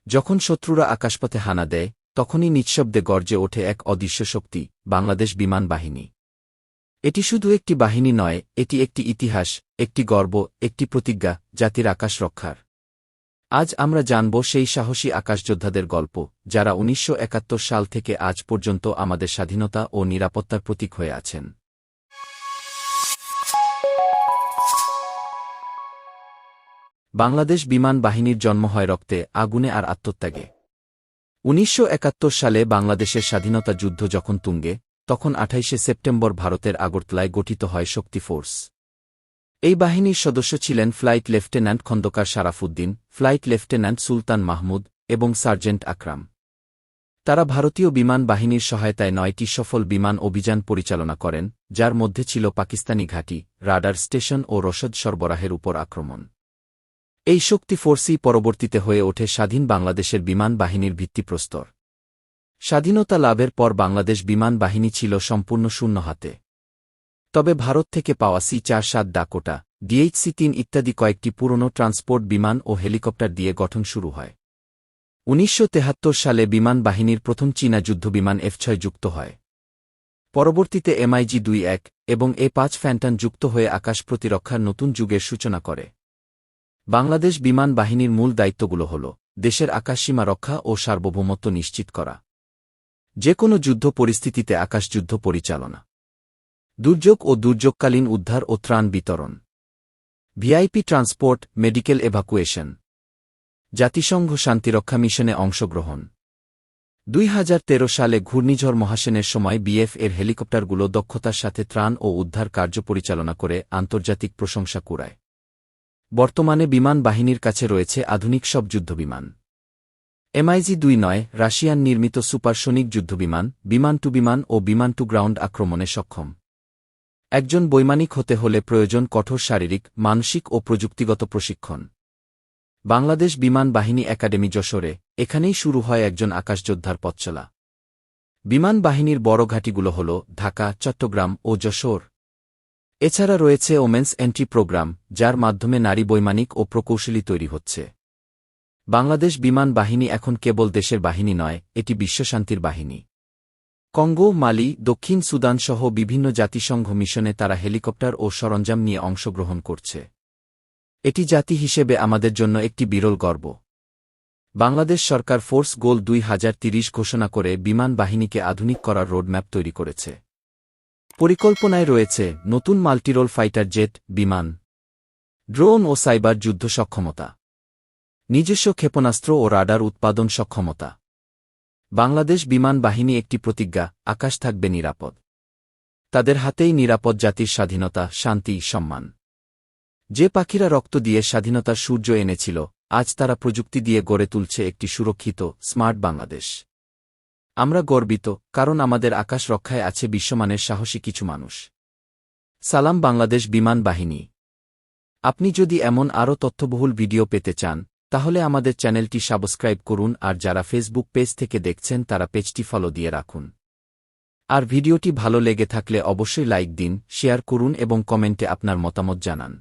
যখন শত্রুরা আকাশপথে হানা দেয় তখনই নিঃশব্দে গর্জে ওঠে এক অদৃশ্য শক্তি, বাংলাদেশ বিমান বাহিনী। এটি শুধু একটি বাহিনী নয়, এটি একটি ইতিহাস, একটি গর্ব, একটি প্রতিজ্ঞা জাতির আকাশ রক্ষার। আজ আমরা জানব সেই সাহসী আকাশযোদ্ধাদের গল্প, যারা ১৯৭১ সাল থেকে আজ পর্যন্ত আমাদের স্বাধীনতা ও নিরাপত্তার প্রতীক হয়ে আছেন। বাংলাদেশ বিমান বাহিনীর জন্ম হয় রক্তে, আগুনে আর আত্মত্যাগে। ১৯৭১ সালে বাংলাদেশের স্বাধীনতা যুদ্ধ যখন তুঙ্গে, তখন ২৮শে সেপ্টেম্বর ভারতের আগরতলায় গঠিত হয় শক্তি ফোর্স। এই বাহিনীর সদস্য ছিলেন flight lieutenant Khondakar Sharafuddin, flight lieutenant Sultan Mahmud এবং সার্জেন্ট আকরাম। তারা ভারতীয় বিমান বাহিনীর সহায়তায় ৯টি সফল বিমান অভিযান পরিচালনা করেন, যার মধ্যে ছিল পাকিস্তানি ঘাঁটি, রাডার স্টেশন ও রসদ সরবরাহের উপর আক্রমণ। এই শক্তি ফোর্সই পরবর্তীতে হয়ে ওঠে স্বাধীন বাংলাদেশের বিমান বাহিনীর ভিত্তিপ্রস্তর। স্বাধীনতা লাভের পর বাংলাদেশ বিমান বাহিনী ছিল সম্পূর্ণ শূন্য হাতে। তবে ভারত থেকে পাওয়া C-47 ডাকোটা, DH-3 ইত্যাদি কয়েকটি পুরনো ট্রান্সপোর্ট বিমান ও হেলিকপ্টার দিয়ে গঠন শুরু হয়। ১৯৭৩ সালে বিমান বাহিনীর প্রথম চীনা যুদ্ধবিমান F-6 যুক্ত হয়। পরবর্তীতে MiG-21 এবং A-5 ফ্যান্টন যুক্ত হয়ে আকাশ প্রতিরক্ষার নতুন যুগের সূচনা করে। বাংলাদেশ বিমান বাহিনীর মূল দায়িত্বগুলো হল দেশের আকাশসীমা রক্ষা ও সার্বভৌমত্ব নিশ্চিত করা, যে কোনো যুদ্ধ পরিস্থিতিতে আকাশযুদ্ধ পরিচালনা, দুর্যোগ ও দুর্যোগকালীন উদ্ধার ও ত্রাণ বিতরণ, ভিআইপি ট্রান্সপোর্ট, মেডিকেল এভাকুয়েশন, জাতিসংঘ শান্তিরক্ষা মিশনে অংশগ্রহণ। ২০১৩ সালে ঘূর্ণিঝড় মহাসেনের সময় বিএফ এর হেলিকপ্টারগুলো দক্ষতার সাথে ত্রাণ ও উদ্ধার কার্য পরিচালনা করে আন্তর্জাতিক প্রশংসা কুড়ায়। বর্তমানে বিমান বাহিনীর কাছে রয়েছে আধুনিক সব যুদ্ধবিমান। MiG-29 রাশিয়ান নির্মিত সুপারসোনিক যুদ্ধবিমান, বিমান টু বিমান ও বিমান টু গ্রাউন্ড আক্রমণে সক্ষম। একজন বৈমানিক হতে হলে প্রয়োজন কঠোর শারীরিক, মানসিক ও প্রযুক্তিগত প্রশিক্ষণ। বাংলাদেশ বিমান বাহিনী একাডেমি যশোরে, এখানেই শুরু হয় একজন আকাশযোদ্ধার পথচলা। বিমান বাহিনীর বড় ঘাঁটিগুলো হল ঢাকা, চট্টগ্রাম ও যশোর। এছাড়া রয়েছে ওমেন্স এন্ট্রি প্রোগ্রাম, যার মাধ্যমে নারী বৈমানিক ও প্রকৌশলী তৈরি হচ্ছে। বাংলাদেশ বিমান বাহিনী এখন কেবল দেশের বাহিনী নয়, এটি বিশ্বশান্তির বাহিনী। কঙ্গো, মালি, দক্ষিণ সুদান সহ বিভিন্ন জাতিসংঘ মিশনে তারা হেলিকপ্টার ও সরঞ্জাম নিয়ে অংশগ্রহণ করছে। এটি জাতি হিসেবে আমাদের জন্য একটি বিরল গর্ব। বাংলাদেশ সরকার ফোর্স গোল ২০৩০ ঘোষণা করে বিমান বাহিনীকে আধুনিক করার রোডম্যাপ তৈরি করেছে। পরিকল্পনায় রয়েছে নতুন মাল্টিরোল ফাইটার জেট, বিমান, ড্রোন ও সাইবার যুদ্ধ সক্ষমতা, নিজস্ব ক্ষেপণাস্ত্র ও রাডার উৎপাদন সক্ষমতা। বাংলাদেশ বিমান বাহিনী একটি প্রতিজ্ঞা, আকাশ থাকবে নিরাপদ। তাদের হাতেই নিরাপদ জাতির স্বাধীনতা, শান্তি, সম্মান। যে পাখিরা রক্ত দিয়ে স্বাধীনতার সূর্য এনেছিল, আজ তারা প্রযুক্তি দিয়ে গড়ে তুলছে একটি সুরক্ষিত, স্মার্ট বাংলাদেশ। আমরা গর্বিত, কারণ আমাদের আকাশ রক্ষায় আছে বিশ্বমানের সাহসী কিছু মানুষ। সালাম বাংলাদেশ বিমান বাহিনী। আপনি যদি এমন আরও তথ্যবহুল ভিডিও পেতে চান, তাহলে আমাদের চ্যানেলটি সাবস্ক্রাইব করুন, আর যারা ফেসবুক পেজ থেকে দেখছেন তারা পেজটি ফলো দিয়ে রাখুন। আর ভিডিওটি ভালো লেগে থাকলে অবশ্যই লাইক দিন, শেয়ার করুন এবং কমেন্টে আপনার মতামত জানান।